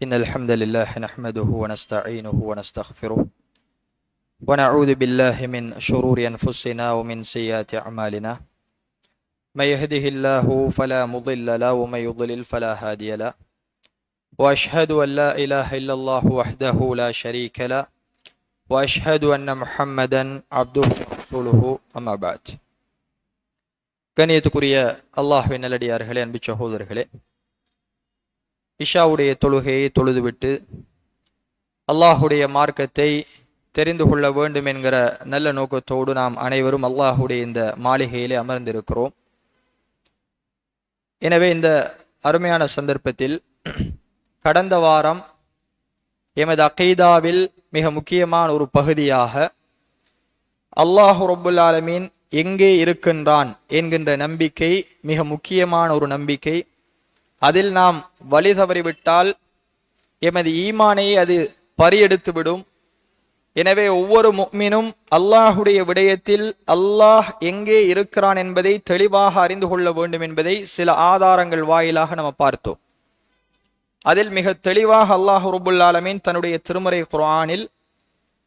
إن الحمد لله نحمده ونستعينه ونستغفره ونعوذ بالله من شرور أنفسنا ومن سيئات أعمالنا من يهده الله فلا مضل له ومن يضلل فلا هادي له وأشهد أن لا إله إلا الله وحده لا شريك له وأشهد أن محمدا عبده ورسوله أما بعد. கண்ணியத்துக்குரிய அல்லாஹ்வின் நல்லடியார்களே, அன்பு சகோதரர்களே, இஷாவுடைய தொழுகையை தொழுதுவிட்டு அல்லாஹுடைய மார்க்கத்தை தெரிந்து கொள்ள வேண்டும் என்கிற நல்ல நோக்கத்தோடு நாம் அனைவரும் அல்லாஹுடைய இந்த மாளிகையிலே அமர்ந்திருக்கிறோம். எனவே இந்த அருமையான சந்தர்ப்பத்தில் கடந்த வாரம் எமது அகீதாவில் மிக முக்கியமான ஒரு பகுதியாக அல்லாஹு ரப்புல் ஆலமீன் எங்கே இருக்கின்றான் என்கின்ற நம்பிக்கை மிக முக்கியமான ஒரு நம்பிக்கை. அதில் நாம் வழி தவறிவிட்டால் எமது ஈமானை அது பறியெடுத்துவிடும். எனவே ஒவ்வொரு முஃமினும் அல்லாஹுடைய விடயத்தில் அல்லாஹ் எங்கே இருக்கிறான் என்பதை தெளிவாக அறிந்து கொள்ள வேண்டும் என்பதை சில ஆதாரங்கள் வாயிலாக நம்ம பார்த்தோம். அதில் மிக தெளிவாக அல்லாஹ் ரப்புல் ஆலமீன் தன்னுடைய திருமறை குர்ஆனில்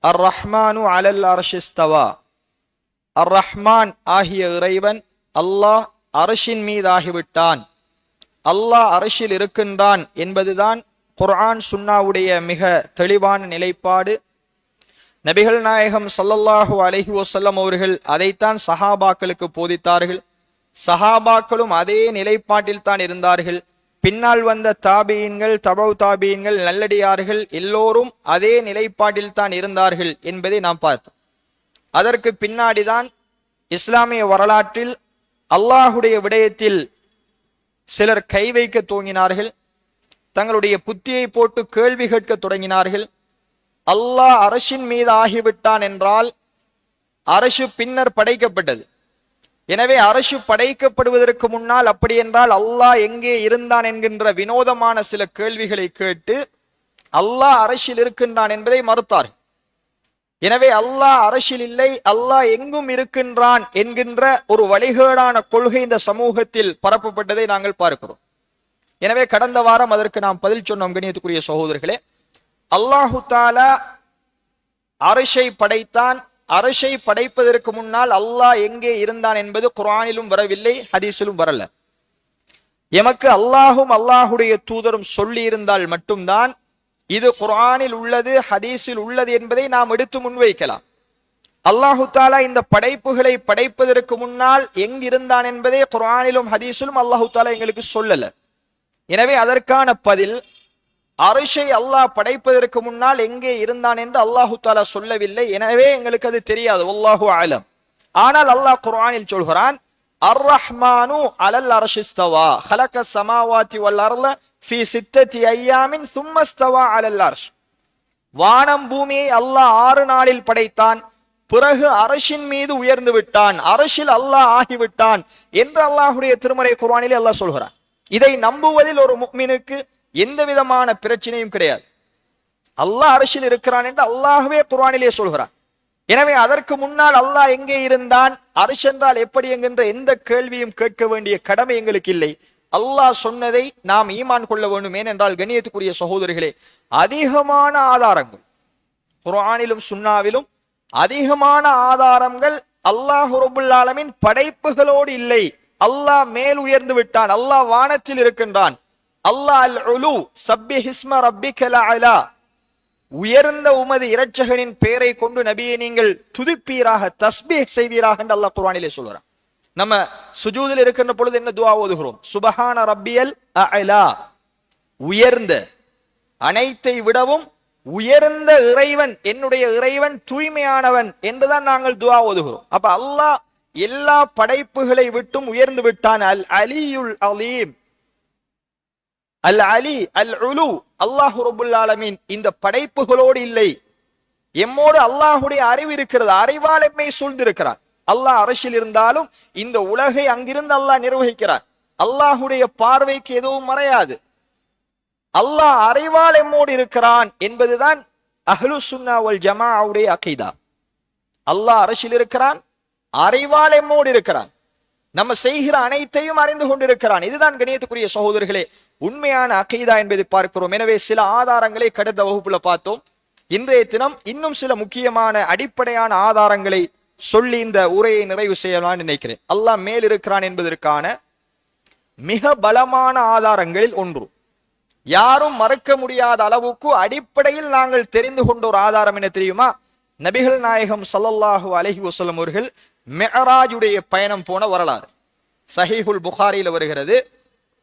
அர் ரஹ்மானு அலல் அர்ஷிஸ்தவா, அர் ரஹ்மான் ஆகிய இறைவன் அல்லாஹ் அரஷின் மீதாகிவிட்டான், அல்லாஹ் அரஷில் இருக்கின்றான் என்பதுதான் குர்ஆன் சுன்னாவுடைய மிக தெளிவான நிலைப்பாடு. நபிகள் நாயகம் ஸல்லல்லாஹு அலைஹி வஸல்லம் அவர்கள் அதைத்தான் சஹாபாக்களுக்கு போதித்தார்கள். சஹாபாக்களும் அதே நிலைப்பாட்டில் தான் இருந்தார்கள். பின்னால் வந்த தாபியீன்கள், தபவு தாபியீன்கள், நல்லடியார்கள் எல்லோரும் அதே நிலைப்பாட்டில் தான் இருந்தார்கள் என்பதை நாம் பார்த்தோம். அதற்கு பின்னாடிதான் இஸ்லாமிய வரலாற்றில் அல்லாஹுடைய விடயத்தில் சிலர் கை வைக்க துவங்கினார்கள். தங்களுடைய புத்தியை போட்டு கேள்வி கேட்க தொடங்கினார்கள். அல்லாஹ் அரஷின் மீது ஆகிவிட்டான் என்றால் அரஷு பின்னர் படைக்கப்பட்டது. எனவே அரஷு படைக்கப்படுவதற்கு முன்னால் அப்படி என்றால் அல்லாஹ் எங்கே இருந்தான் என்கின்ற வினோதமான சில கேள்விகளை கேட்டு அல்லாஹ் அரஷில் இருக்கின்றான் என்பதை மறுத்தார்கள். எனவே அல்லாஹ் அரஷில் இல்லை, அல்லாஹ் எங்கும் இருக்கின்றான் என்கின்ற ஒரு வழிகேடான கொள்கை இந்த சமூகத்தில் பரப்பப்பட்டதை நாங்கள் பார்க்கிறோம். எனவே கடந்த வாரம் அதற்கு நாம் பதில் சொன்னோம். கண்ணியத்துக்குரிய சகோதரர்களே, அல்லாஹு தஆலா அரஷை படைத்தான். அரஷை படைப்பதற்கு முன்னால் அல்லாஹ் எங்கே இருந்தான் என்பது குர்ஆனிலும் வரவில்லை, ஹதீஸிலும் வரல. எமக்கு அல்லாஹும் அல்லாஹுடைய தூதரும் சொல்லி இருந்தால் மட்டும்தான் இது குர்ஆனில் உள்ளது, ஹதீஸில் உள்ளது என்பதை நாம் எடுத்து முன்வைக்கலாம். அல்லாஹு தஆலா இந்த படைப்புகளை படைப்பதற்கு முன்னால் எங்கிருந்தான் என்பதை குர்ஆனிலும் ஹதீஸிலும் அல்லாஹு தஆலா எங்களுக்கு சொல்லல. எனவே அதற்கான பதில், அரஷை அல்லாஹ் படைப்பதற்கு முன்னால் எங்கே இருந்தான் என்று அல்லாஹு தஆலா சொல்லவில்லை. எனவே எங்களுக்கு அது தெரியாது, வல்லாஹு அலம். ஆனால் அல்லாஹ் குர்ஆனில் சொல்கிறான், அர் ரஹ்மானு அலல் அர்ஷிஸ்தவா ஹலகஸ் ஸமாவாதி வல் அர்ல ஃபீ சித்தத்தி அய்யாமின் சும்ம ஸ்தவா அலல் அர்ஷ். வானம் பூமியை அல்லாஹ் 6 நாளில் படைத்தான், பிறகு அரஷின் மீது உயர்ந்து விட்டான், அரஷில் அல்லாஹ் ஆகிவிட்டான் என்று அல்லாஹுடைய திருமறை குர்ஆனிலே அல்லாஹ் சொல்கிறான். இதை நம்புவதில் ஒரு முஃமினுக்கு எந்த விதமான பிரச்சனையும் கிடையாது. அல்லாஹ் அரஷில் இருக்கிறான் என்று அல்லாஹ்வே குர்ஆனிலே சொல்கிறான். எனவே அதற்கு முன்னால் அல்லாஹ் எங்கே இருந்தான், அரஷ் என்றால் எப்படி என்கின்ற எந்த கேள்வியும் கேட்க வேண்டிய கடமை எங்களுக்கு இல்லை. அல்லாஹ் சொன்னதை நாம் ஈமான் கொள்ள வேண்டும். ஏனென்றால் கண்ணியத்துக்குரிய சகோதரிகளே, அதிகமான ஆதாரங்கள் குர்ஆனிலும் சுன்னாவிலும் அதிகமான ஆதாரங்கள் அல்லாஹ் ரப்புல் ஆலமீன் படைப்புகளோடு இல்லை, அல்லாஹ் மேல் உயர்ந்து விட்டான், அல்லாஹ் வானத்தில் இருக்கின்றான், அல்லாஹ் அல் உலு சப்பிஹ் இஸ்ம ரப்பிக்கல் அலா, உயர்ந்த உமது இரட்சகனின் பெயரை கொண்டு நபியை நீங்கள் துதிப்பீராக, தஸ்பீஹ் செய்வீராக என்று அல்லாஹ் குர்ஆனிலே சொல்றான். நம்ம சுஜூதில் இருக்கின்ற பொழுது என்ன துஆ ஓதுகிறோம்? சுபஹான ரப்பியல் அலா, உயர்ந்த, அனைத்தை விடவும் உயர்ந்த இறைவன், என்னுடைய இறைவன் தூய்மையானவன் என்றுதான் நாங்கள் துஆ ஓதுகிறோம். அப்ப அல்லாஹ் எல்லா படைப்புகளை விட்டும் உயர்ந்து விட்டான். அல் அலியுல் அலீம், அல் அலி அல் உலு, அல்லாஹு ரப்புல் ஆலமீன் இந்த படைப்புகளோடு இல்லை, எம்மோடு அல்லாஹுடைய அறிவு இருக்கிறது, அறிவால் எம்மை சூழ்ந்திருக்கிறான். அல்லாஹ் அரஷில் இருந்தாலும் இந்த உலகை அங்கிருந்து அல்லாஹ் நிர்வகிக்கிறார். அல்லாஹுடைய பார்வைக்கு எதுவும் மறையாது. அல்லாஹ் அறிவால் எம்மோடு இருக்கிறான் என்பதுதான் அஹ்லு சுன்னா வல் ஜமாஅவுடைய அகீதா. அல்லாஹ் அரஷில் இருக்கிறான், அறிவால் எம்மோடு இருக்கிறான். நம்ம செய்கிற அனைத்தையும் அறிந்து கொண்டிருக்கிறான். இதுதான் கண்ணியத்துக்குரிய சகோதரர்களே உண்மையான அகீதா என்பதை பார்க்கிறோம். எனவே சில ஆதாரங்களை கடந்த வகுப்புல பார்த்தோம். இன்றைய தினம் இன்னும் சில முக்கியமான அடிப்படையான ஆதாரங்களை சொல்லி இந்த உரையை நிறைவு செய்யலாம் நினைக்கிறேன். அல்லாஹ் மேல் இருக்கிறான் என்பதற்கான மிக பலமான ஆதாரங்களில் ஒன்று, யாரும் மறுக்க முடியாத அளவுக்கு அடிப்படையில் நாங்கள் தெரிந்து கொண்ட ஒரு ஆதாரம் என்ன தெரியுமா? நபிகள் நாயகம் ஸல்லல்லாஹு அலைஹி வஸல்லம் அவர்கள் மிஅராஜுடைய பயணம் போன வரலாறு சஹீஹுல் புகாரியில் வருகிறது.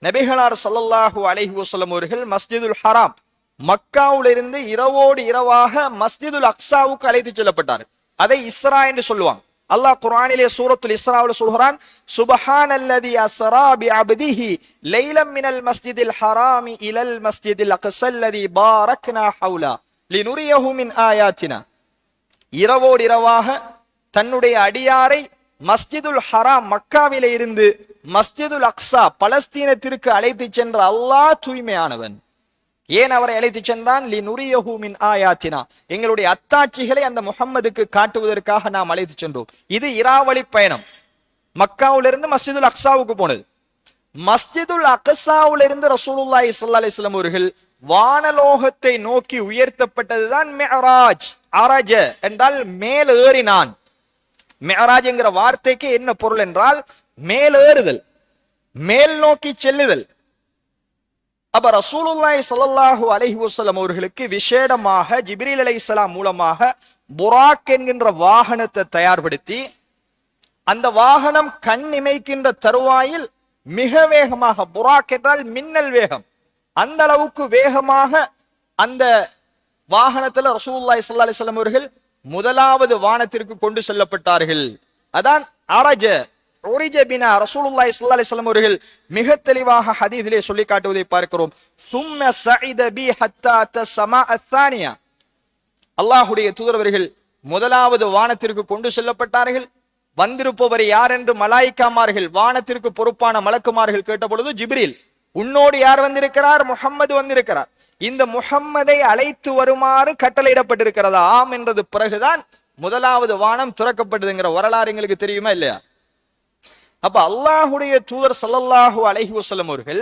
நபிகளார் ஸல்லல்லாஹு அலைஹி வஸல்லம் அவர்கள் மஸ்ஜிதுல் ஹராம் மக்காவிலிருந்து இரவோடு இரவாக மஸ்ஜிதுல் அக்ஸாவுக்கு அழைத்து செல்லப்பட்டார். அதை இஸ்ரா என்று சொல்லுவாங்க. அல்லாஹ் குர்ஆனிலே சூரத்துல் இஸ்ராவுல சொல்கிறான், சுப்ஹானல்லதி அஸ்ரா பிஅப்திஹி லைலம் மினல் மஸ்ஜிதில் ஹராமி இலல் மஸ்ஜிதில் அக்ஸல்லதி பாரக்னா ஹவுலா லினுரியஹு மின் ஆயாத்தினா. இரவோடு இரவாக தன்னுடைய அடியாரை மஸ்ஜிதுல் ஹராம் மக்காவிலே இருந்து மஸ்ஜிதுல் அக்ஸா பலஸ்தீனத்திற்கு அழைத்து சென்ற அல்லாஹ் தூய்மையானவன். ஏன் அவரை அழைத்து சென்றான்? லினுரியஹு மின் ஆயாத்தினா, எங்களுடைய அத்தாட்சிகளை அந்த முஹம்மதுக்கு காட்டுவதற்காக நாம் அழைத்து சென்றோம். இது இராவழி பயணம். மக்காவிலிருந்து மஸ்ஜிதுல் அக்ஸாவுக்கு போனது. மஸ்ஜிதுல் அக்ஸாவிலிருந்து ரசூலுல்லாஹி ஸல்லல்லாஹு அலைஹி வஸல்லம் அவர்கள் வானலோகத்தை நோக்கி உயர்த்தப்பட்டதுதான் மிஅராஜ். அரஜ என்றால் மேல் ஏறினான். மிஅராஜ் என்கிற வார்த்தைக்கு என்ன பொருள் என்றால் மேலேறுதல், மேல் நோக்கி செல்லுதல். அப்ப ரசூலுல்லாஹி ஸல்லல்லாஹு அலைஹி வஸல்லம் அவர்களுக்கு விசேடமாக ஜிப்ரீல் அலைஹிஸ்ஸலாம் மூலமாக புராக் என்கின்ற வாகனத்தை தயார்படுத்தி, அந்த வாகனம் கண் இமைக்கின்ற தருவாயில் மிக வேகமாக, புராக் என்றால் மின்னல் வேகம், அந்த அளவுக்கு வேகமாக அந்த வாகனத்துல ரசூலுல்லாஹி ஸல்லல்லாஹு அலைஹி வஸல்லம் அவர்கள் முதலாவது வானத்திற்கு கொண்டு செல்லப்பட்டார்கள். அதான் அரஜ உரிஜ பினா. ரசூலுல்லாஹி ஸல்லல்லாஹு அலைஹி வஸல்லம் அவர்கள் மிக தெளிவாக ஹதீஸிலே சொல்லி காட்டுவதை பார்க்கிறோம். சும்ம ஸஇத பி ஹத்தா தஸமா அஸ்ஸானியா. அல்லாஹ்வுடைய தூதர் அவர்கள் முதலாவது வானத்திற்கு கொண்டு செல்லப்பட்டார்கள். வந்திருப்பவர் யார் என்று மலாயிக்காமார்கள், வானத்திற்கு பொறுப்பான மலக்குமார்கள் கேட்ட பொழுது, ஜிப்ரீல், உன்னோடு யார் வந்திருக்கிறார்? முஹம்மது வந்திருக்கிறார். இந்த முஹம்மதை அழைத்து வருமாறு கட்டளையிடப்பட்டிருக்கிறதா? ஆம் என்றது பிறகுதான் முதலாவது வானம் திறக்கப்பட்டதுங்கிற வரலாறு எங்களுக்கு தெரியுமா இல்லையா? அப்ப அல்லாஹுடைய தூதர் ஸல்லல்லாஹு அலைஹி வஸல்லம் அவர்கள்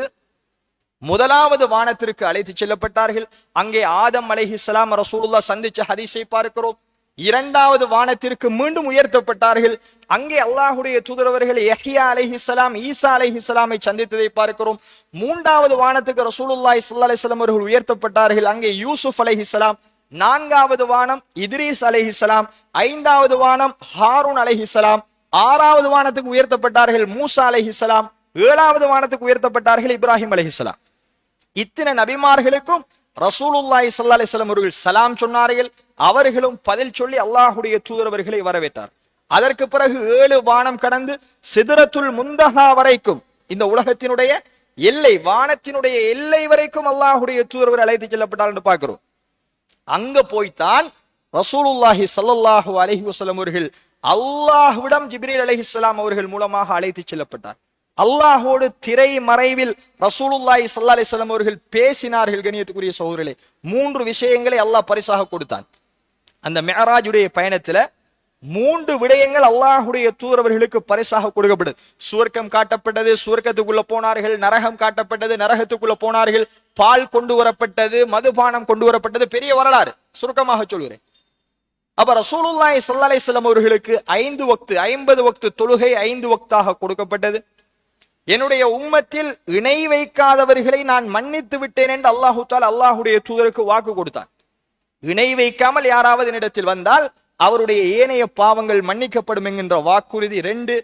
முதலாவது வானத்திற்கு அழைத்து செல்லப்பட்டார்கள். அங்கே ஆதம் அலைஹிஸ்ஸலாம் ரசூலுல்லாஹ் சந்திச்ச ஹதீஸை பார்க்கிறோம். இரண்டாவது வானத்திற்கு மீண்டும் உயர்த்தப்பட்டார்கள். அங்கே அல்லாஹுடைய தூதர் அவர்கள் யஹ்யா அலைஹிஸ்ஸலாம் ஈசா அலைஹிஸ்ஸலாமை சந்தித்ததை பார்க்கிறோம். மூன்றாவது வானத்துக்கு ரசூலுல்லாஹி ஸல்லல்லாஹு அலைஹி வஸல்லம் அவர்கள் உயர்த்தப்பட்டார்கள். அங்கே யூசுப் அலைஹிஸ்ஸலாம். நான்காவது வானம் இத்ரீஸ் அலைஹிஸ்ஸலாம். ஐந்தாவது வானம் ஹாரூன் அலைஹிஸ்ஸலாம். ஆறாவது வானத்துக்கு உயர்த்தப்பட்டார்கள் மூசா அலைஹிஸ்ஸலாம். ஏழாவது வானத்துக்கு உயர்த்தப்பட்டார்கள் இப்ராஹிம் அலைஹிஸ்ஸலாம். இத்தனை நபிமார்களுக்கும் ரசூலுல்லாஹி ஸல்லல்லாஹு அலைஹி வஸல்லம் அவர்கள் சலாம் சொன்னார்கள். அவர்களும் பதில் சொல்லி அல்லாஹுடைய தூதர் அவர்களை வரவேற்றார். அதற்கு பிறகு 7 வானம் கடந்து சிதறத்துல் முந்தஹா வரைக்கும், இந்த உலகத்தினுடைய எல்லை, வானத்தினுடைய எல்லை வரைக்கும் அல்லாஹுடைய தூதர் அழைத்து செல்லப்பட்டார் என்று பார்க்கிறோம். அங்க போய்தான் ரசூலுல்லாஹி ஸல்லல்லாஹு அலைஹி வஸல்லம் அவர்கள் அல்லாஹ்விடம் ஜிப்ரீல் அலைஹிஸ்ஸலாம் அவர்கள் மூலமாக அழைத்து செல்லப்பட்டார். அல்லாஹோடு திரை மறைவில் ரசூலுல்லாஹி ஸல்லல்லாஹு அலைஹி வஸல்லம் அவர்கள் பேசினார்கள். கண்ணியத்துக்குரிய சகோதரர்களே, 3 விஷயங்களை அல்லாஹ் பரிசாக கொடுத்தான். அந்த மிஅராஜுடைய பயணத்துல 3 விடயங்கள் அல்லாஹுடைய தூதரவர்களுக்கு பரிசாக கொடுக்கப்பட்டது. சுவர்க்கம் காட்டப்பட்டது, சுவர்க்கத்துக்குள்ள போனார்கள். நரகம் காட்டப்பட்டது, நரகத்துக்குள்ள போனார்கள். பால் கொண்டு வரப்பட்டது, மதுபானம் கொண்டு வரப்பட்டது. பெரிய வரலாறு, சுருக்கமாக சொல்கிறேன். அப்ப ரசூலுல்லாஹி ஸல்லல்லாஹு அலைஹி வஸல்லம் அவர்களுக்கு 5 வக்து 50 வக்து தொழுகை 5 வக்தாக கொடுக்கப்பட்டது. என்னுடைய உம்மத்தில் இணை வைக்காதவர்களை நான் மன்னித்து விட்டேன் என்று அல்லாஹு தஆலா அல்லாஹுடைய தூதருக்கு வாக்கு கொடுத்தான். இணை வைக்காமல் யாராவது என்னிடத்தில் வந்தால் அவருடைய ஏனைய பாவங்கள் மன்னிக்கப்படும் என்கின்ற வாக்குறுதி 2.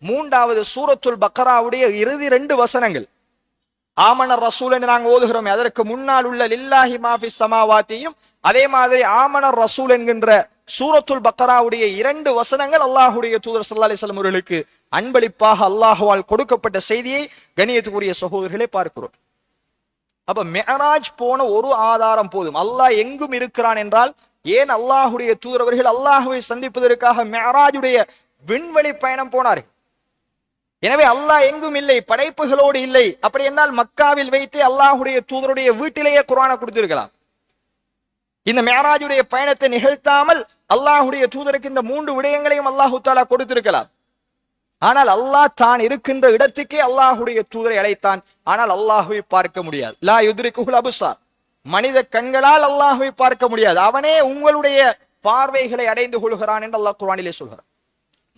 மூன்றாவது சூரத்துல் பக்ராவுடைய இறுதி 2 வசனங்கள், ஆமனர் ரசூல் என்று நாங்கள் ஓதுகிறோமே, அதற்கு முன்னால் உள்ள லில்லாஹி மாஃபிஸ் ஸமாவாத்தியும் அதே மாதிரி ஆமனர் ரசூல் என்கின்ற சூரத்துல் பக்ராவுடைய 2 வசனங்கள் அல்லாஹுடைய தூதர் ஸல்லல்லாஹு அலைஹி வஸல்லம் அவர்களுக்கு அன்பளிப்பாக அல்லாஹ்வால் கொடுக்கப்பட்ட செய்தியை கண்ணியத்துக்குரிய சகோதரர்களே பார்க்கிறோம். அப்ப மிஅராஜ் போன ஒரு ஆதாரம் போதும். அல்லாஹ் எங்கும் இருக்கிறான் என்றால் ஏன் அல்லாஹுடைய தூதர் அவர்கள் அல்லாஹ்வை சந்திப்பதற்காக மிஅராஜுடைய விண்வெளி பயணம் போனார்கள்? எனவே அல்லாஹ் எங்கும் இல்லை, படைப்புகளோடு இல்லை. அப்படி என்றால் மக்காவில் வைத்து அல்லாஹுடைய தூதருடைய வீட்டிலேயே குர்ஆனை கொடுத்திருக்கலாம். இந்த மிஅராஜுடைய பயணத்தை நிகழ்த்தாமல் அல்லாஹுடைய தூதருக்கு இந்த 3 விடயங்களையும் அல்லாஹு தஆலா கொடுத்திருக்கலாம். ஆனால் அல்லாஹ் தான் இருக்கின்ற இடத்துக்கே அல்லாஹுடைய தூதரை அழைத்தான். ஆனால் அல்லாஹுவை பார்க்க முடியாது. லா யுத்ரிகுல் அப்சார், மனித கண்களால் அல்லாஹுவை பார்க்க முடியாது. அவனே உங்களுடைய பார்வைகளை அடைந்து கொள்கிறான் என்று அல்லாஹ் குர்ஆனிலே சொல்கிறான்.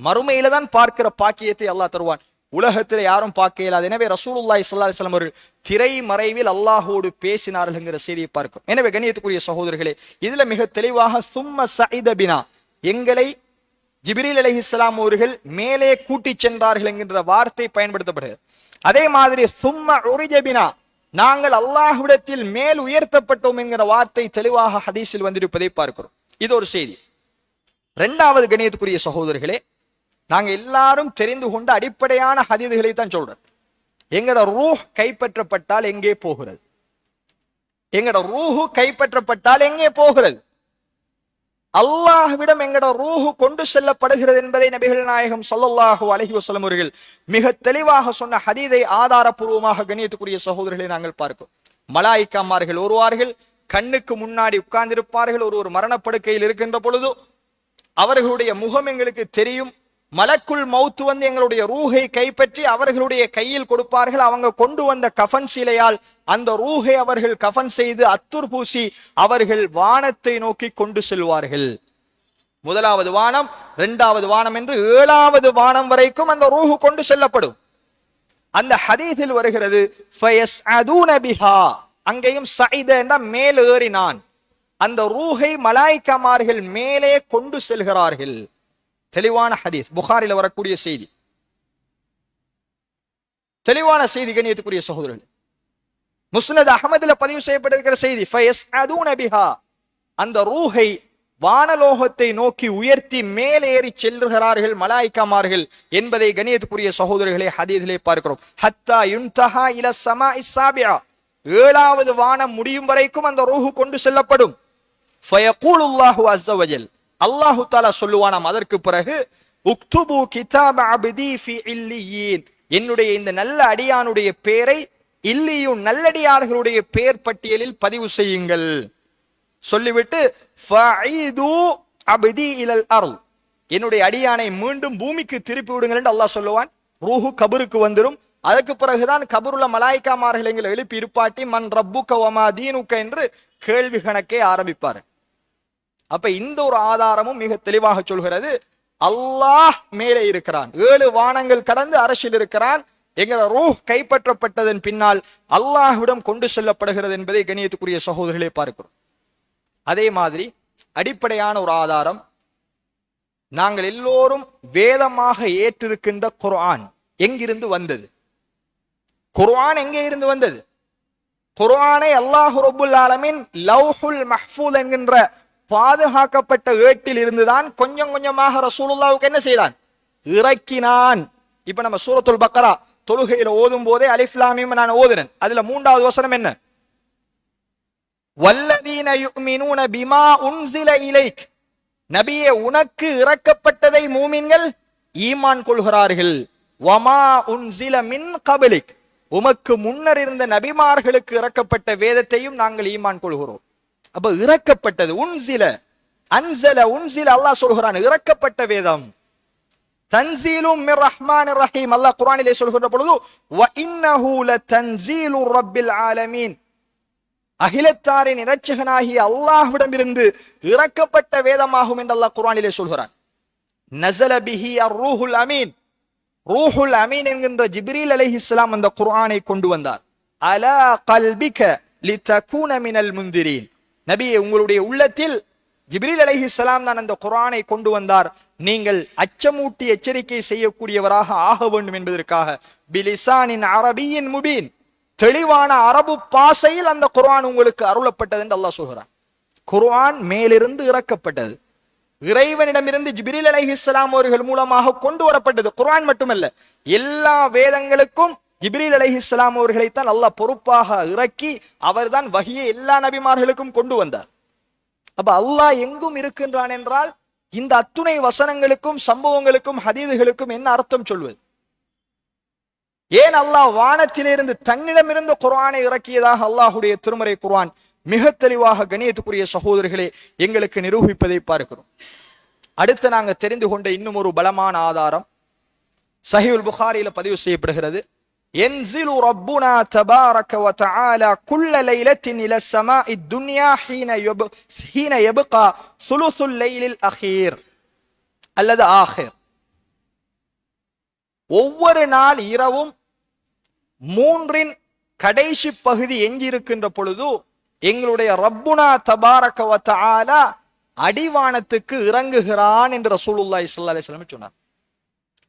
மறுமையில தான் பார்க்கிற பாக்கியத்தை அல்லாஹ் தருவான். உலகத்தில் யாரும் பார்க்க இயலாது. எனவே ரசூலுல்லாஹி ஸல்லல்லாஹு அலைஹி வஸல்லம் அவர்கள் திரை மறைவில் அல்லாஹோடு பேசினார்கள் என்கிற செய்தியை பார்க்கிறோம். எனவே கண்ணியத்துக்குரிய சகோதரர்களே, இதுல மிக தெளிவாக சும்ம சஇத பினா, எங்களை ஜிப்ரீல் அலைஹிஸ்ஸலாம் அவர்கள் மேலே கூட்டி சென்றார்கள் என்கின்ற வார்த்தை பயன்படுத்தப்படுகிறது. அதே மாதிரி சும்ம உரிஜ பினா, நாங்கள் அல்லாஹ்விடத்தில் மேல் உயர்த்தப்பட்டோம் என்கிற வார்த்தை தெளிவாக ஹதீஸில் வந்திருப்பதை பார்க்கிறோம். இது ஒரு செய்தி. இரண்டாவது கண்ணியத்துக்குரிய சகோதரர்களே, நாங்க எல்லாரும் தெரிந்து கொண்ட அடிப்படையான ஹதீதுகளை தான் சொல்றோம். எங்கட ரூஹ் கைப்பற்றப்பட்டால் எங்கே போகிறது? எங்கட ரூஹு கைப்பற்றப்பட்டால் எங்கே போகிறது? அல்லாஹ்விடம் எங்கட ரூஹு கொண்டு செல்லப்படுகிறது என்பதை நபிகள் நாயகம் ஸல்லல்லாஹு அலைஹி வஸல்லம் அவர்கள் மிக தெளிவாக சொன்ன ஹதீதை ஆதாரபூர்வமாக கண்ணியத்துக்குரிய சகோதரர்களை நாங்கள் பார்க்கிறோம். மலாயிக்காமார்கள் வருவார்கள், கண்ணுக்கு முன்னாடி உட்கார்ந்திருப்பார்கள். ஒரு மரணப்படுக்கையில் இருக்கின்ற பொழுது அவர்களுடைய முகம் எங்களுக்கு தெரியும். மலக்குல் மௌத் வந்து எங்களுடைய ரூஹை கைப்பற்றி அவர்களுடைய கையில் கொடுப்பார்கள். அவங்க கொண்டு வந்த கஃன் சீலையால் அந்த ரூஹை அவர்கள் கஃன் செய்து அத்துர் பூசி அவர்கள் வானத்தை நோக்கி கொண்டு செல்வார்கள். முதலாவது வானம், இரண்டாவது வானம் என்று 7வது வானம் வரைக்கும் அந்த ரூஹு கொண்டு செல்லப்படும். அந்த ஹதீஸில் வருகிறது ஃபயஸ்அதூன பிஹா, அங்கேயும் சஇத என்ற மேல் ஏறினான். அந்த ரூஹை மலாயிக்காமார்கள் மேலே கொண்டு செல்கிறார்கள். தெளிவான ஹதீஸ், புகாரில வரக்கூடிய செய்தி, தெளிவான செய்தி கண்ணியத்துக்குரிய சகோதரர்கள். முஸ்னத் அஹ்மதுல பதிவு செய்யப்பட்டிருக்கிற செய்தி, ஃபயஸ்அதூன பிஹா, அந்த ரூஹை வானலோகத்தை நோக்கி உயர்த்தி மேலே ஏறி செல்கிறார்கள் மலாயிக்காமார்கள் என்பதை கண்ணியத்துக்குரிய சகோதரர்களே ஹதீஸிலே பார்க்கிறோம். ஹத்தா யுன்தஹா இல ஸமாஇ ஸாபிஆ, 7வது வானம் முடியும் வரைக்கும் அந்த ரூஹு கொண்டு செல்லப்படும். ஃபயகூலுல்லாஹு அஸ்ஸ வஜல், அல்லாஹு தஆலா சொல்லுவானாம் அதற்கு பிறகு, உக்துபு கிதாப அப்தி ஃபி இல்லியீன், என்னுடைய இந்த நல்ல அடியானுடைய பெயரை இல்லியூன் நல்லடியார்களுடைய பெயர் பட்டியலில் பதிவு செய்யுங்கள். சொல்லிவிட்டு ஃபஈது அப்தி இலல் அர்ல், என்னுடைய அடியானை மீண்டும் பூமிக்கு திருப்பி விடுங்கள் என்று அல்லாஹ் சொல்லுவான். ரூஹு கபருக்கு வந்துரும். அதற்கு பிறகுதான் கபருள்ள மலாயிக்காமார்கள் எங்களை எழுப்பி இருப்பாட்டி மன் ரப்புக வமா தீனுக என்று கேள்வி கணக்கே ஆரம்பிப்பார். அப்ப இந்த ஒரு ஆதாரமும் மிக தெளிவாக சொல்கிறது, அல்லாஹ் மேலே இருக்கிறான், 7 வானங்கள் கடந்து அரசில் இருக்கிறான். எங்கள ரூஹ் கைப்பற்றப்பட்டதன் பின்னால் அல்லாஹ்விடம் கொண்டு செல்லப்படுகிறது என்பதை கண்ணியத்துக்குரிய சகோதரர்களே பார்க்கிறோம். அதே மாதிரி அடிப்படையான ஒரு ஆதாரம், நாங்கள் எல்லோரும் வேதமாக ஏற்றிருக்கின்ற குர்ஆன் எங்கிருந்து வந்தது? குர்ஆன் எங்கே இருந்து வந்தது? குர்ஆனை அல்லாஹ் ரப்புல் ஆலமீன் லவ்ஹுல் மஹ்ஃபூஸ் என்கின்ற பாதுகாக்கப்பட்ட ஏட்டில் இருந்துதான் கொஞ்சம் கொஞ்சமாக ரசூலுல்லாஹ்வுக்கு என்ன செய்தான்? இறக்கினான். இப்ப நம்ம சூரத்துல் பக்ரா தொழுகையில ஓதும் போதே அலிஃப் லாம் மீம் நான் ஓதுனேன். அதுல 3வது வசனம் என்ன? வல்லதீன யுமினூன பிமா உன்ஸில இலைக், நபியே உனக்கு இறக்கப்பட்டதை மூமின்கள் ஈமான் கொள்கிறார்கள். வமா உன்ஸில மின் கப்லிக், உமக்கு முன்னர் இருந்த நபிமார்களுக்கு இறக்கப்பட்ட வேதத்தையும் நாங்கள் ஈமான் கொள்கிறோம். அப்ப இறக்கப்பட்டது உன்ஸில, அன்ஸல உன்ஸில அல்லாஹ் சொல்கிறான் இறக்கப்பட்ட வேதம். தன்சீலும் மிர் ரஹ்மானிர் ரஹீம், அல்லாஹ் குர்ஆனிலே சொல்கிற பொழுது வ இன்னஹு லதன்சீலு ரப்பில் ஆலமீன், அகிலத்தாரின் இரட்சகனாகிய அல்லாஹ்விடமிருந்து இறக்கப்பட்ட வேதமாகும் என்று அல்லாஹ் குர்ஆனிலே சொல்கிறான். நஸல பிஹி அர்-ரூஹுல் அமீன், ரூஹுல் அமீன் என்கின்ற ஜிப்ரீல் அலைஹிஸ்ஸலாம் அந்த குர்ஆனை கொண்டு வந்தார். அலா கல்பிக லிதகூன மினல் முன்திரீன், நபியே உங்களுடைய உள்ளத்தில் ஜிப்ரீல் அலைஹிஸ்ஸலாம் தான் அந்த குர்ஆனை கொண்டு வந்தார், நீங்கள் அச்சமூட்டி எச்சரிக்கை செய்யக்கூடியவராக ஆக வேண்டும் என்பதற்காக. பிலிசானின் அரபியின் முபீன், தெளிவான அரபு பாசையில் அந்த குர்ஆன் உங்களுக்கு அருளப்பட்டது என்று அல்லாஹ் சொல்கிறான். குர்ஆன் மேலிருந்து இறக்கப்பட்டது, இறைவனிடமிருந்து ஜிப்ரீல் அலைஹிஸ்ஸலாம் அவர்கள் மூலமாக கொண்டு வரப்பட்டது. குர்ஆன் மட்டுமல்ல, எல்லா வேதங்களுக்கும் ஜிப்ரீல் அலைஹிஸ்ஸலாம் அவர்களைத்தான் அல்லாஹ் பொறுப்பாக இறக்கி அவர்தான் வஹியை எல்லா நபிமார்களுக்கும் கொண்டு வந்தார். அப்ப அல்லாஹ் எங்கும் இருக்கின்றான் என்றால் இந்த அத்துணை வசனங்களுக்கும் சம்பவங்களுக்கும் ஹதீதுகளுக்கும் என்ன அர்த்தம் சொல்வது? ஏன் அல்லாஹ் வானத்திலிருந்து தன்னிடமிருந்து குர்ஆனை இறக்கியதாக அல்லாஹுடைய திருமறை குர்ஆன் மிக தெளிவாக கண்ணியத்துக்குரிய சகோதரர்களே எங்களுக்கு நிரூபிப்பதை பார்க்கிறோம். அடுத்து நாங்க தெரிந்து கொண்ட இன்னும் ஒரு பலமான ஆதாரம், சஹீஹுல் புகாரியில பதிவு செய்யப்படுகிறது. ينزل ربنا تبارك وتعالى كل ليلة إلى السماء الدنيا حين يبقى ثلث الليل الأخير அல்லது ஆகிர். ஒவ்வொரு நாள் இரவும் மூன்றின் கடைசி பகுதி எஞ்சிருக்கின்ற பொழுது எங்களுடைய ரப்புனா தபாரக வ தஆலா அடிவானத்துக்கு இறங்குகிறான் என்று ரசூலுல்லாஹி ஸல்லல்லாஹு அலைஹி வஸல்லம் சொன்னார்.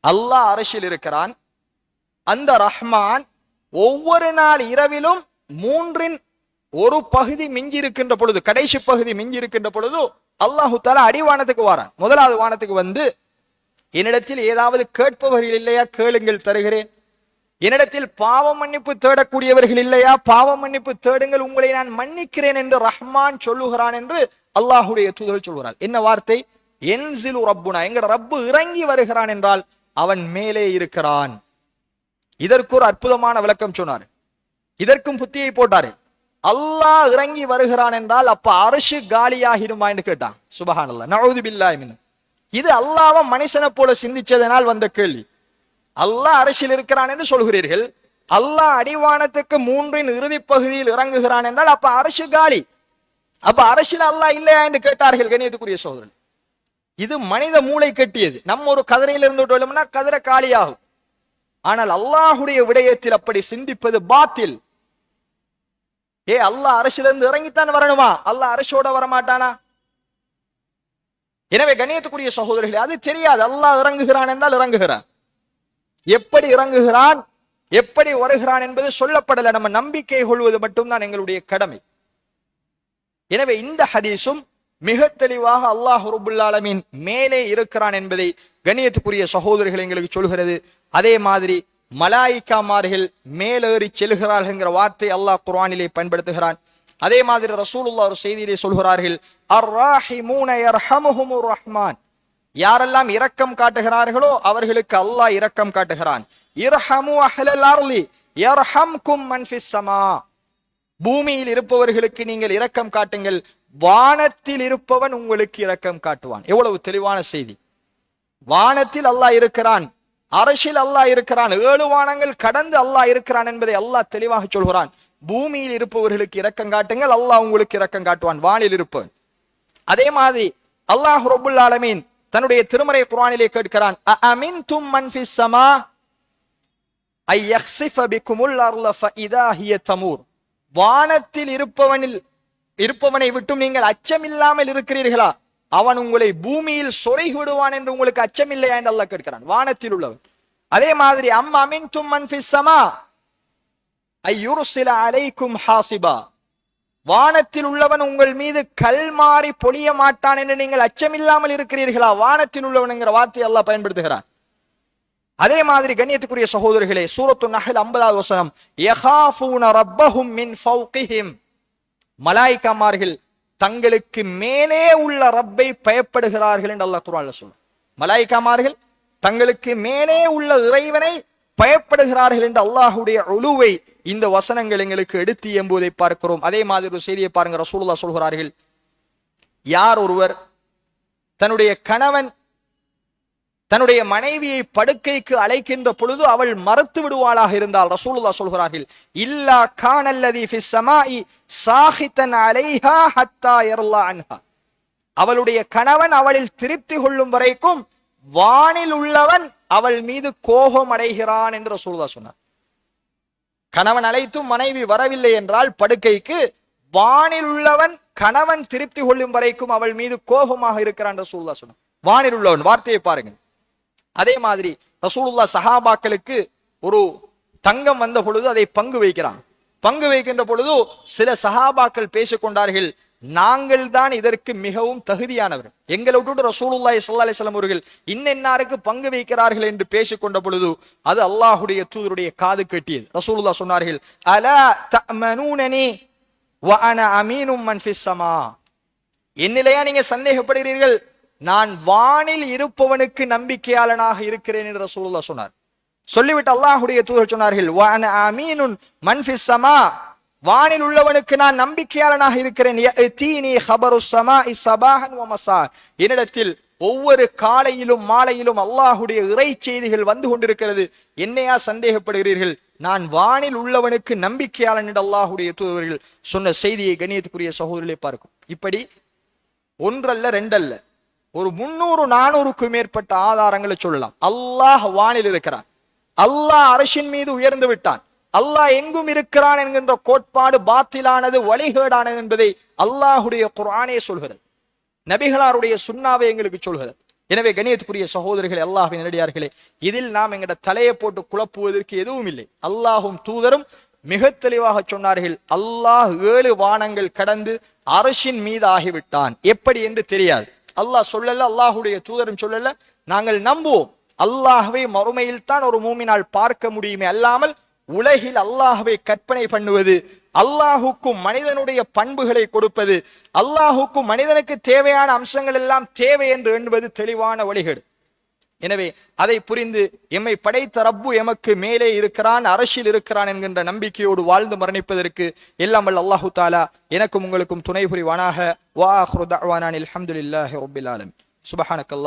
அல்லாஹ் அரஷில் இருக்கிறான். அந்த ரஹ்மான் ஒவ்வொரு நாள் இரவிலும் மூன்றின் ஒரு பகுதி மிஞ்சி இருக்கின்ற பொழுது, கடைசி பகுதி மிஞ்சி இருக்கின்ற பொழுது அல்லாஹு தஆலா அடிவானத்துக்கு வாரான். முதலாவது வானத்துக்கு வந்து, என்னிடத்தில் ஏதாவது கேட்பவர்கள் இல்லையா, கேளுங்கள் தருகிறேன். என்னிடத்தில் பாவ மன்னிப்பு தேடக்கூடியவர்கள் இல்லையா, பாவ மன்னிப்பு தேடுங்கள், உங்களை நான் மன்னிக்கிறேன் என்று ரஹ்மான் சொல்லுகிறான் என்று அல்லாஹுடைய தூதர் சொல்கிறார். என்ன வார்த்தை? என்சிலு ரப்புனா, எங்கட ரப்பு இறங்கி வருகிறான் என்றால் அவன் மேலே இருக்கிறான். இதற்கு ஒரு அற்புதமான விளக்கம் சொன்னார். இதற்கும் புத்தியை போட்டாரு. அல்லாஹ் இறங்கி வருகிறான் என்றால் அப்ப அர்ஷ் காலியாகிடுமா என்று கேட்டான். சுபஹானல்லாஹ், நஊது பில்லாஹி மின். இது அல்லாஹ்வை மனுஷனை போல சிந்திச்சதனால் வந்த கேள்வி. அல்லாஹ் அரசில் இருக்கிறான் என்று சொல்கிறீர்கள், அல்லாஹ் அடிவானத்துக்கு மூன்றின் இறுதி பகுதியில் இறங்குகிறான் என்றால் அப்ப அர்ஷ் காலி, அப்ப அரசில் அல்லாஹ் இல்லையா என்று கேட்டார்கள். கண்ணியத்துக்குரிய சகோதரன், இது மனித மூளை கட்டியது. நம்ம ஒரு கதிரையில் இருந்து கதிரை காலியாகும். ஆனால் அல்லாஹுடைய விடயத்தில் அப்படி சிந்திப்பது பாத்தில். அல்லாஹ் அரசிலிருந்து இறங்கித்தான் வரணுமா? அல்லாஹ் அரசோட வரமாட்டானா? எனவே கண்ணியத்துக்குரிய சகோதரர்களே, அது தெரியாது. அல்லாஹ் இறங்குகிறான் என்றால் இறங்குகிறான். எப்படி இறங்குகிறான், எப்படி வருகிறான் என்பது சொல்லப்படல. நம்ம நம்பிக்கை கொள்வது மட்டும்தான் எங்களுடைய கடமை. எனவே இந்த ஹதீஸும் மிக தெளிவாக அல்லாஹ் ரப்புல் ஆலமீன் மேலே இருக்கிறான் என்பதை கண்ணியத்துக்குரிய சகோதரர்கள் எங்களுக்கு சொல்கிறது. அதே மாதிரி மலாயிக்காமார்கள் மேலேறி செல்கிறார்கள் என்கிற வார்த்தை அல்லாஹ் குர்ஆனிலே பயன்படுத்துகிறான். அதே மாதிரி ரசூலுல்லாஹ் ஒரு செய்தியிலே சொல்கிறார்கள், அர்ராஹிமூன யர்ஹமுஹுமுர் ரஹ்மான், யாரெல்லாம் இரக்கம் காட்டுகிறார்களோ அவர்களுக்கு அல்லாஹ் இரக்கம் காட்டுகிறான். இர்ஹமு அஹ்லல் அர்லி யர்ஹம்கும் மன் ஃபிஸ் ஸமா, பூமியில் இருப்பவர்களுக்கு நீங்கள் இரக்கம் காட்டுங்கள், வானத்தில் இருப்பவன் உங்களுக்கு இரக்கம் காட்டுவான். எவ்வளவு தெளிவான செய்தி! வானத்தில் அல்லாஹ் இருக்கிறான், அரசில் அல்லாஹ் இருக்கிறான், 7 வானங்கள் கடந்து அல்லாஹ் இருக்கிறான் என்பதை அல்லாஹ் தெளிவாக சொல்கிறான். பூமியில் இருப்பவர்களுக்கு இரக்கம் காட்டுங்கள், அல்லாஹ் உங்களுக்கு இரக்கம் காட்டுவான், வானில் இருப்பவன். அதே மாதிரி அல்லாஹ் ரப்புல் ஆலமீன் தன்னுடைய திருமறை குர்ஆனிலே கேட்கிறான், அஅமின்தும் மன் ஃபிஸ் ஸமா ஐ யக்ஸிஃப பிகுமுல் அர்ல ஃபஇதா ஹிய தமூர், வானத்தில் இருப்பவனை விட்டும் நீங்கள் அச்சமில்லாமல் இருக்கிறீர்களா? அவன் உங்களை பூமியில் சொருகி விடுவான் என்று உங்களுக்கு அச்சம் இல்லையா என்று அல்லாஹ் கேட்கிறான், வானத்தில் உள்ளவன். அதே மாதிரி அம்அமின்தும் மன் ஃபிஸ் ஸமா ஐ யுர்சில அலைக்கும் ஹாசிபா, வானத்தில் உள்ளவன் உங்கள் மீது கல்மாரி பொழிய மாட்டான் என்று நீங்கள் அச்சமில்லாமல் இருக்கிறீர்களா? வானத்தில் உள்ளவன் என்கிற வார்த்தையை அல்லாஹ் பயன்படுத்துகிறான். அதே மாதிரி கண்ணியத்துக்குரிய சகோதரர்களே, சூரத்து நஹ்ல் 50வது வசனம், யகாஃபூன ரப்பஹும் மின் ஃபௌகிஹிம், மலாயிக்காமார்கள் தங்களுக்கு மேலே உள்ள ரப்பை பயப்படுகிறார்கள் என்று அல்லாஹ் குர்ஆன்ல சொல்றான். மலாயிக்காமார்கள் தங்களுக்கு மேலே உள்ள இறைவனை பயப்படுகிறார்கள் என்று அல்லாஹுடைய உலுவை இந்த வசனங்கள் எங்களுக்கு எடுத்து எம்புவதை பார்க்கிறோம். அதே மாதிரி ஒரு செய்தியை பாருங்க, ரசூலுல்லாஹ் சொல்கிறார்கள், யார் ஒருவர் தன்னுடைய கணவன் தன்னுடைய மனைவியை படுக்கைக்கு அழைக்கின்ற பொழுது அவள் மறுத்து விடுவாளாக இருந்தால், ரசூலுல்லாஹ் சொல்கிறார்கள், இல்லா கானல்லதி ஃபிஸ் ஸமாஇ சாஹிதன் அலைஹா ஹத்தா யர்லா அன்ஹா, அவளுடைய கணவன் அவளில் திருப்தி கொள்ளும் வரைக்கும் வானில் உள்ளவன் அவள் மீது கோபம் அடைகிறான் என்று ரசூலுல்லாஹ் சொன்னார். கணவன் அழைத்தும் மனைவி வரவில்லை என்றால் படுக்கைக்கு, வானில் உள்ளவன் கணவன் திருப்தி கொள்ளும் வரைக்கும் அவள் மீது கோபமாக இருக்கிறான் ரசூலுல்லாஹ் சொன்னார். வானில் உள்ளவன் வார்த்தையை பாருங்க. அதே மாதிரி ரசூலுல்லாஹ் சஹாபாக்களுக்கு ஒரு தங்கம் வந்த பொழுது அதை பங்கு வைக்கிறான். பங்கு வைக்கின்ற பொழுது சில சஹாபாக்கள் பேசிக்கொண்டார்கள், நாங்கள் தான் இதற்கு மிகவும் தகுதியானவர், எங்களை விட்டு ரசூலுல்லாஹி ஸல்லல்லாஹு அலைஹி வஸல்லம் அவர்கள் இன்னென்னாருக்கு பங்கு வைக்கிறார்கள் என்று பேசிக்கொண்ட பொழுது அது அல்லாஹுடைய தூதருடைய காது கேட்டியது. ரசூலுல்லாஹ் சொன்னார்கள், அலா தஅமனூனனி வ அன அமீனும் மன் ஃபிஸ் ஸமா, என்னிலேயா நீங்க சந்தேகப்படுகிறீர்கள், நான் வானில் இருப்பவனுக்கு நம்பிக்கையாளனாக இருக்கிறேன் என்று ரசூலுல்லாஹ் சொன்னார். சொல்லிவிட்டு அல்லாஹுடைய தூதர் சொன்னார்கள், வ அன அமீனுன் மன் ஃபிஸ் ஸமா, வானில் உள்ளவனுக்கு நான் நம்பிக்கையாளனாக இருக்கிறேன். யஅதீனி ஹபருஸ் ஸமாஇ ஸபாஹன் வ மஸா, என்னிடத்தில் ஒவ்வொரு காலையிலும் மாலையிலும் அல்லாஹுடைய இறை செய்திகள் வந்து கொண்டிருக்கிறது. என்னையா சந்தேகப்படுகிறீர்கள்? நான் வானில் உள்ளவனுக்கு நம்பிக்கையாளன் என்று அல்லாஹுடைய தூதர்கள் சொன்ன செய்தியை கண்ணியத்துக்குரிய சகோதரர்களே பார்க்கும். இப்படி ஒன்றல்ல ரெண்டல்ல, ஒரு 300-400க்கும் மேற்பட்ட ஆதாரங்களை சொல்லலாம். அல்லாஹ் வானில் இருக்கிறான், அல்லாஹ் அரசின் மீது உயர்ந்து விட்டான், அல்லாஹ் எங்கும் இருக்கிறான் என்கின்ற கோட்பாடு பாத்திலானது, வழிகேடானது என்பதை அல்லாஹுடைய குர்ஆனே சொல்கிறது, நபிகளாருடைய சுன்னாவை எங்களுக்கு சொல்கிறது. எனவே கண்ணியத்துக்குரிய சகோதரர்களே, அல்லாஹ்வின் நல்லடியார்களே, இதில் நாம் எங்கட தலையை போட்டு குழப்புவதற்கு எதுவும் இல்லை. அல்லாஹும் தூதரும் மிக தெளிவாக சொன்னார்கள், அல்லாஹ் 7 வானங்கள் கடந்து அரசின் மீது ஆகிவிட்டான். எப்படி என்று தெரியாது. அல்லாஹ் சொல்லல, அல்லாஹுடைய தூதரும் சொல்லல. நாங்கள் நம்புவோம், அல்லாஹ்வை மறுமையில் தான் ஒரு மூமினால் பார்க்க முடியுமே அல்லாமல் உலகில் அல்லாஹ்வை கற்பனை பண்ணுவது, அல்லாஹுக்கும் மனிதனுடைய பண்புகளை கொடுப்பது, அல்லாஹுக்கும் மனிதனுக்கு தேவையான அம்சங்கள் எல்லாம் தேவை என்று எண்ணுவது தெளிவான வழிகேடு. எனவே அதை புரிந்து எம்மை படைத்த ரப்பு எமக்கு மேலே இருக்கிறான், அரசில் இருக்கிறான் என்கின்ற நம்பிக்கையோடு வாழ்ந்து மரணிப்பதற்கு எல்லாம் வல்ல அல்லாஹு தஆலா எனக்கும் உங்களுக்கும் துணை புரிவானாக. வா ஆகிரு தஅவானா அல்ஹம்துலில்லாஹி ரப்பில் ஆலமீன். சுப்ஹானக்கல்லாஹ்.